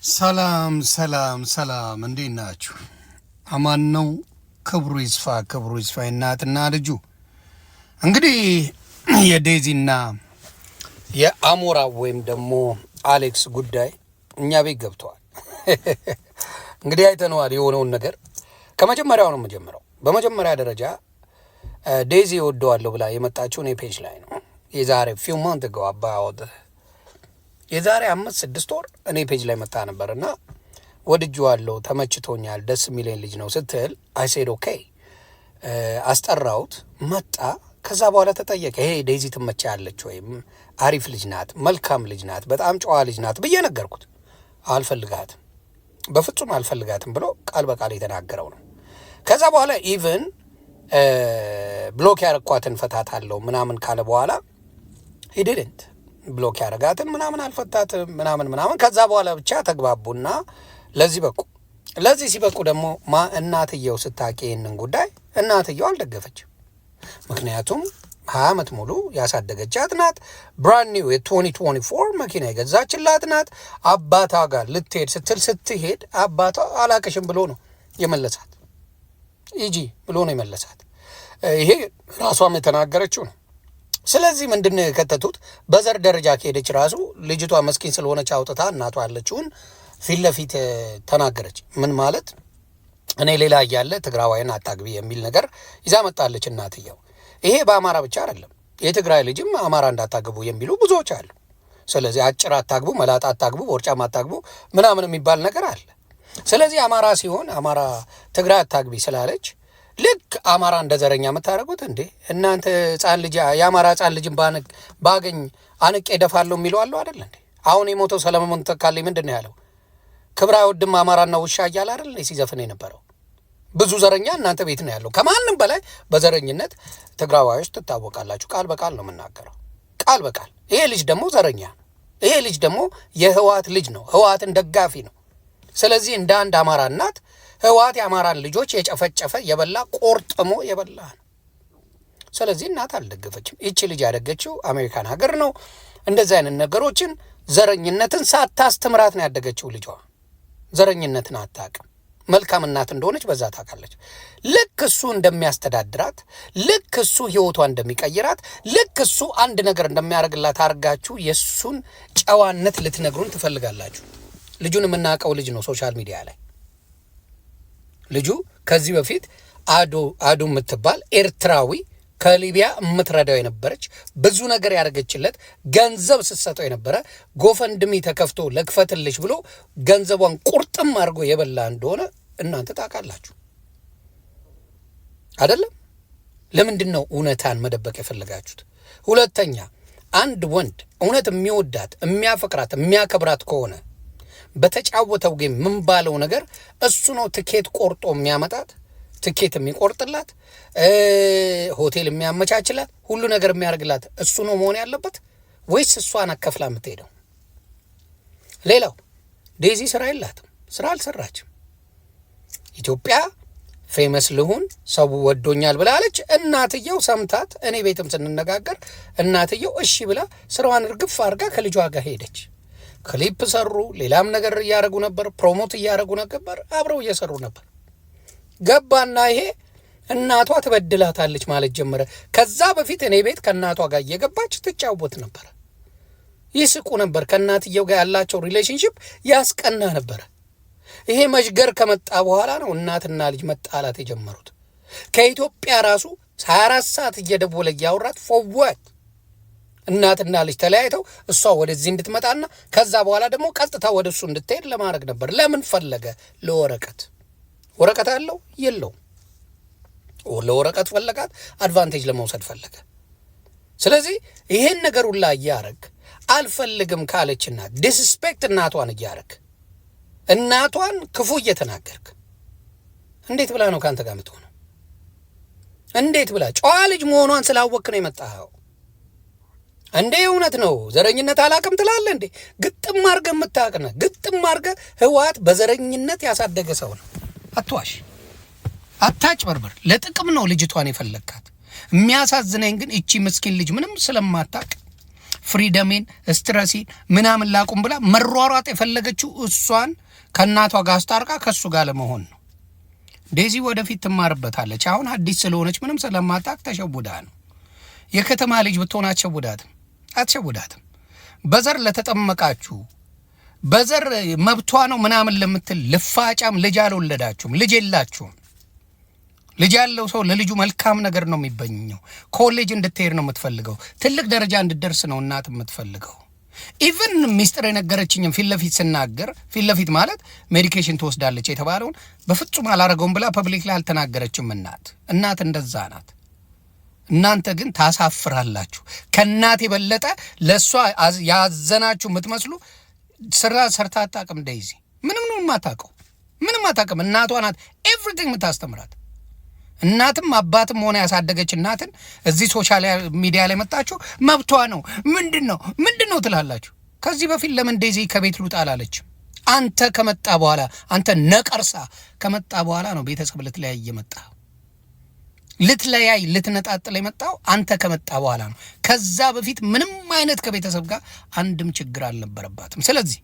ሰላም ሰላም ሰላም፣ እንዴት ናችሁ? አማን ነው። ክብሩ ይስፋ እናትና ልጁ። እንግዲህ የዴዚና የአሞራ ወይም ደግሞ አሌክስ ጉዳይ እኛ ቤት ገብተዋል። እንግዲህ አይተነዋል የሆነውን ነገር። ከመጀመሪያው ነው የምጀምረው። በመጀመሪያ ደረጃ ዴዚ ወደዋለሁ ብላ የመጣችው እኔ ፔጅ ላይ ነው። የዛሬ ፊው ማንት ገው አባውት የዛሬ 5-6 ወር እኔ ፔጅ ላይ መጣ ነበርና ወድጄዋለሁ፣ ተመችቶኛል፣ ደስ የሚለኝ ልጅ ነው ስትል አይ ሴድ ኦኬ አስጠራሁት። መጣ። ከዛ በኋላ ተጠየቀ፣ ይሄ ዴዚ ትመቻለች ወይም አሪፍ ልጅ ናት፣ መልካም ልጅ ናት፣ በጣም ጨዋ ልጅ ናት ብዬ ነገርኩት። አልፈልጋትም፣ በፍጹም አልፈልጋትም ብሎ ቃል በቃል የተናገረው ነው። ከዛ በኋላ ኢቭን ብሎክ ያረኳትን ፈታታለሁ ምናምን ካለ በኋላ ሂድንት ብሎክ ያረጋትን ምናምን አልፈታትም ምናምን። ከዛ በኋላ ብቻ ተግባቡና ለዚህ በቁ። ለዚህ ሲበቁ ደግሞ እናትየው ስታቂ ይህንን ጉዳይ እናትየው አልደገፈችም። ምክንያቱም 20 ዓመት ሙሉ ያሳደገቻት ናት። ብራንድ ኒው የ2024 መኪና የገዛችላት ናት። አባቷ ጋር ልትሄድ ስትሄድ አባቷ አላቅሽም ብሎ ነው የመለሳት። ኢጂ ብሎ ነው የመለሳት። ይሄ ራሷም የተናገረችው ነው። ስለዚህ ምንድነው የከተቱት? በዘር ደረጃ ከሄደች ራሱ ልጅቷ መስኪን ስለሆነች አውጥታ እናቷ ያለችውን ፊት ለፊት ተናገረች። ምን ማለት እኔ ሌላ እያለ ትግራዋይን አታግቢ የሚል ነገር ይዛ መጣለች እናትየው። ይሄ በአማራ ብቻ አይደለም፣ የትግራይ ልጅም አማራ እንዳታግቡ የሚሉ ብዙዎች አሉ። ስለዚህ አጭር አታግቡ፣ መላጣ አታግቡ፣ ቦርጫም አታግቡ ምናምን የሚባል ነገር አለ። ስለዚህ አማራ ሲሆን አማራ ትግራይ አታግቢ ስላለች ልክ አማራ እንደ ዘረኛ የምታደርጉት እንዴ እናንተ? ህፃን ልጅ የአማራ ህፃን ልጅን ባገኝ አንቄ ደፋለሁ የሚለው አለው አይደል እንዴ? አሁን የሞተው ሰለሞን ተካልኝ ምንድን ነው ያለው? ክብረ አይወድም አማራና ውሻ እያለ አይደል ሲዘፍን የነበረው? ብዙ ዘረኛ እናንተ ቤት ነው ያለው። ከማንም በላይ በዘረኝነት ትግራዋዮች ትታወቃላችሁ። ቃል በቃል ነው የምናገረው፣ ቃል በቃል። ይሄ ልጅ ደግሞ ዘረኛ ነው። ይሄ ልጅ ደግሞ የህወሓት ልጅ ነው፣ ህወሓትን ደጋፊ ነው። ስለዚህ እንደ አንድ አማራ እናት ህወሓት የአማራን ልጆች የጨፈጨፈ የበላ ቆርጥሞ የበላ ነው። ስለዚህ እናት አልደገፈችም። ይቺ ልጅ ያደገችው አሜሪካን ሀገር ነው። እንደዚህ አይነት ነገሮችን ዘረኝነትን ሳታስተምራት ነው ያደገችው። ልጇ ዘረኝነትን አታውቅም። መልካም እናት እንደሆነች በዛ ታውቃለች። ልክ እሱ እንደሚያስተዳድራት፣ ልክ እሱ ህይወቷ እንደሚቀይራት፣ ልክ እሱ አንድ ነገር እንደሚያደርግላት አድርጋችሁ የእሱን ጨዋነት ልትነግሩን ትፈልጋላችሁ። ልጁን የምናውቀው ልጅ ነው ሶሻል ሚዲያ ላይ። ልጁ ከዚህ በፊት አዱ የምትባል ኤርትራዊ ከሊቢያ የምትረዳው የነበረች ብዙ ነገር ያደረገችለት ገንዘብ ስትሰጠው የነበረ ጎፈንድሚ ተከፍቶ ለክፈትልሽ ብሎ ገንዘቧን ቁርጥም አድርጎ የበላ እንደሆነ እናንተ ታውቃላችሁ አይደለም? ለምንድን ነው እውነታን መደበቅ የፈለጋችሁት? ሁለተኛ አንድ ወንድ እውነት የሚወዳት የሚያፈቅራት የሚያከብራት ከሆነ በተጫወተው ጌም ምን ባለው ነገር እሱ ነው ትኬት ቆርጦ የሚያመጣት፣ ትኬት የሚቆርጥላት፣ ሆቴል የሚያመቻችላት፣ ሁሉ ነገር የሚያደርግላት እሱ ነው መሆን ያለበት ወይስ እሷን አከፍላ የምትሄደው? ሌላው ዴዚ ስራ የላትም፣ ስራ አልሰራችም። ኢትዮጵያ ፌመስ ልሁን ሰው ወዶኛል ብላለች። እናትየው ሰምታት እኔ ቤትም ስንነጋገር እናትየው እሺ ብላ ስራዋን እርግፍ አድርጋ ከልጇ ጋር ሄደች። ክሊፕ ሰሩ፣ ሌላም ነገር እያደረጉ ነበር፣ ፕሮሞት እያደረጉ ነበር፣ አብረው እየሰሩ ነበር። ገባና ይሄ እናቷ ትበድላታለች ማለት ጀመረ። ከዛ በፊት እኔ ቤት ከእናቷ ጋር እየገባች ትጫወት ነበር፣ ይስቁ ነበር። ከእናትየው ጋር ያላቸው ሪሌሽንሽፕ ያስቀና ነበረ። ይሄ መሽገር ከመጣ በኋላ ነው እናትና ልጅ መጣላት የጀመሩት። ከኢትዮጵያ ራሱ 24 ሰዓት እየደወለ እያወራት ፎወት እናትና ልጅ ተለያይተው እሷ ወደዚህ እንድትመጣና ከዛ በኋላ ደግሞ ቀጥታ ወደ እሱ እንድትሄድ ለማድረግ ነበር። ለምን ፈለገ? ለወረቀት። ወረቀት አለው የለው? ለወረቀት ፈለጋት፣ አድቫንቴጅ ለመውሰድ ፈለገ። ስለዚህ ይሄን ነገር ሁላ እያረግ አልፈልግም ካለችና ዲስስፔክት እናቷን እያረግ እናቷን ክፉ እየተናገርክ እንዴት ብላ ነው ካንተ ጋር የምትሆነው? እንዴት ብላ? ጨዋ ልጅ መሆኗን ስላወቅ ነው የመጣኸው እንዴ? እውነት ነው ዘረኝነት አላቅም ትላለህ እንዴ? ግጥም አድርገህ የምታውቅ ነህ። ግጥም አድርገህ ህወሓት በዘረኝነት ያሳደገ ሰው ነው። አትዋሽ፣ አታጭበርበር። ለጥቅም ነው ልጅቷን የፈለግካት። የሚያሳዝነኝ ግን እቺ ምስኪን ልጅ ምንም ስለማታውቅ ፍሪደሜን ስትረሲን ምናምን ላቁም ብላ መሯሯጥ የፈለገችው እሷን ከእናቷ ጋር አስታርቃ ከሱ ጋር ለመሆን ነው። ዴዚ ወደፊት ትማርበታለች። አሁን አዲስ ስለሆነች ምንም ስለማታውቅ ተሸውዳ ነው። የከተማ ልጅ ብትሆን አትሸውዳትም። በዘር ለተጠመቃችሁ በዘር መብቷ ነው ምናምን ለምትል ልፋጫም ልጅ አልወለዳችሁም፣ ልጅ የላችሁም። ልጅ ያለው ሰው ለልጁ መልካም ነገር ነው የሚበኘው። ኮሌጅ እንድትሄድ ነው የምትፈልገው። ትልቅ ደረጃ እንድትደርስ ነው እናት የምትፈልገው። ኢቭን ሚስጥር የነገረችኝም ፊት ለፊት ስናገር፣ ፊት ለፊት ማለት ሜዲኬሽን ትወስዳለች የተባለውን በፍጹም አላረገውም ብላ ፐብሊክ ላይ አልተናገረችም። እናት እንደዛ ናት። እናንተ ግን ታሳፍራላችሁ። ከእናት የበለጠ ለእሷ ያዘናችሁ የምትመስሉ ስራ ሰርታ አታውቅም። ዴዚ ምንም አታውቅም። እናቷ ናት ኤቭሪቲንግ የምታስተምራት። እናትም አባትም ሆነ ያሳደገች እናትን እዚህ ሶሻል ሚዲያ ላይ መጣችሁ መብቷ ነው ምንድን ነው ትላላችሁ። ከዚህ በፊት ለምን ዴዚ ከቤት ልውጣ አላለችም? አንተ ከመጣ በኋላ አንተ ነቀርሳ ከመጣ በኋላ ነው ቤተሰብ ልትነጣጥል የመጣው አንተ ከመጣ በኋላ ነው። ከዛ በፊት ምንም አይነት ከቤተሰብ ጋር አንድም ችግር አልነበረባትም። ስለዚህ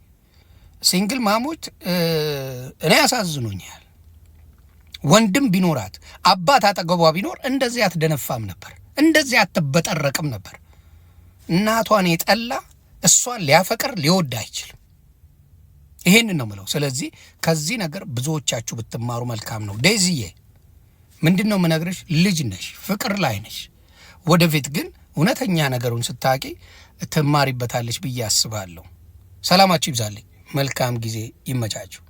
ሲንግል ማሞች እኔ ያሳዝኑኛል። ወንድም ቢኖራት አባት አጠገቧ ቢኖር እንደዚህ አትደነፋም ነበር፣ እንደዚህ አትበጠረቅም ነበር። እናቷን የጠላ እሷን ሊያፈቅር ሊወድ አይችልም። ይሄንን ነው ምለው። ስለዚህ ከዚህ ነገር ብዙዎቻችሁ ብትማሩ መልካም ነው። ዴዚዬ ምንድን ነው ምነግርሽ? ልጅ ነሽ፣ ፍቅር ላይ ነሽ። ወደፊት ግን እውነተኛ ነገሩን ስታቂ ትማሪበታለች ብዬ አስባለሁ። ሰላማችሁ ይብዛልኝ። መልካም ጊዜ ይመቻችሁ።